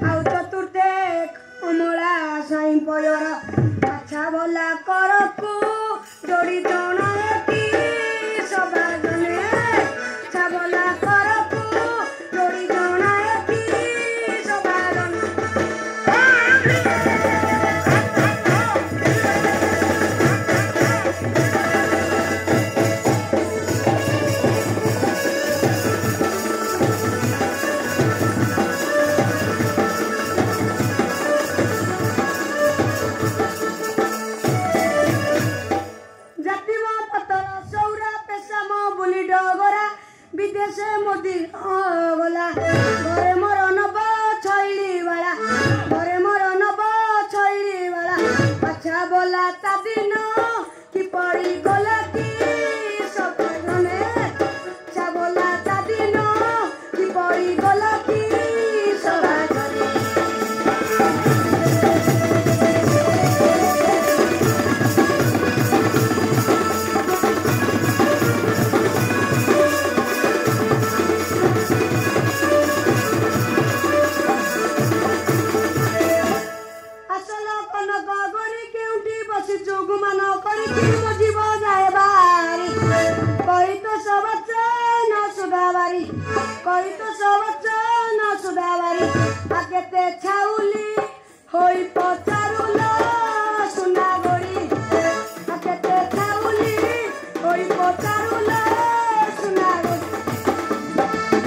ଆଉ ଚତୁର୍ଥେ ଅମଳା ସାଇଁ ପୟର ଆଛା ଭଲା କରକୁ ଯୋଡ଼ି ଜଣାଏଟି ସବା ଜନେ ଆଛା ଭଲା କରକୁ ଯୋଡ଼ି ଜଣାଏଟି ସବା ଜନେ विदेशे मोदी गला घरे मोर नब छैली वाला घरे मोर नब छैली वाला अच्छा बोला ता दिन कि पड़ी गला कि सब जने अच्छा बोला ता दिन कि पड़ी गला कि सब जने जोगुमान करी जीव जाए बारी कही तो सबच न सुधाबारी कही तो सबच न सुधाबारी आगे छाउली होई पचारुल सुना गोरी आगे छाउली होई पचारुल सुना गोरी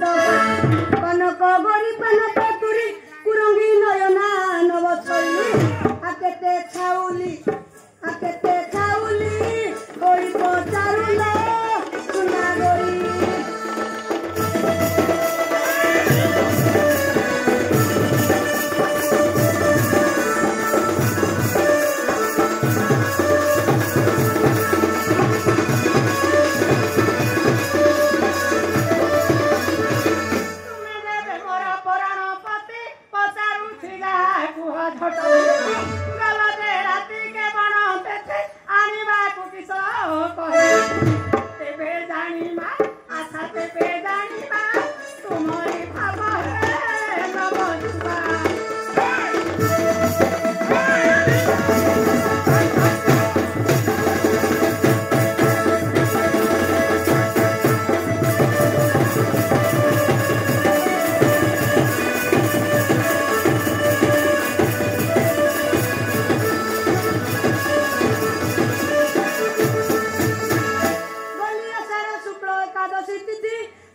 कनक गरी पान पतुरी कुरंगी नयना नव छली आकेते छाउली होई पचारुला सुना गोरी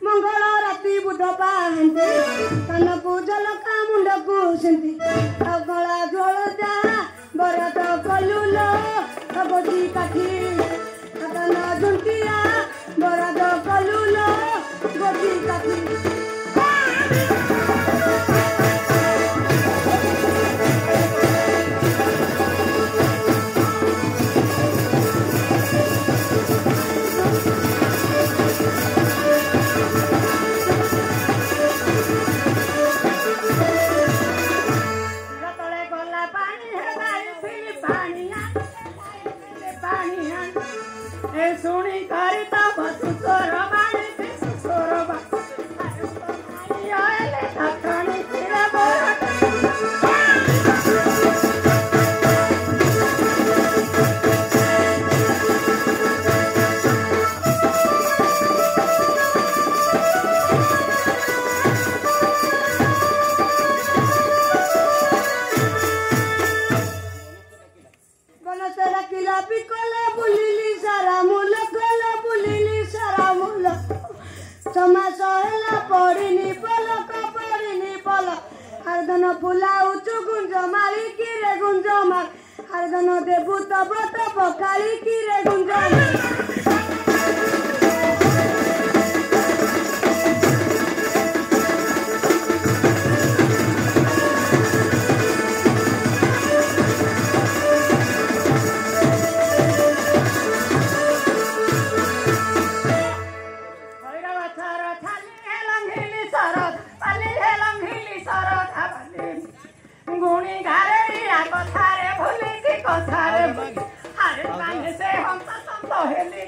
मंगल राति बुध पाहंती कानकू जलका मुंडकू सेंती गला झोल जा बरत कलुल भगवती काठी कान झुंटिया बरत कलुल भगवती काठी पानी समास होला पड़िनी पलक पड़िनी पलक आर्दन फुलाउचु गुंज माली कि रे गुंज माल आर्दन देबु तब तब काली कि रे गुंज माल गुणी घारे कथारे भूली की कथारे हरे पानी से हम तो हेली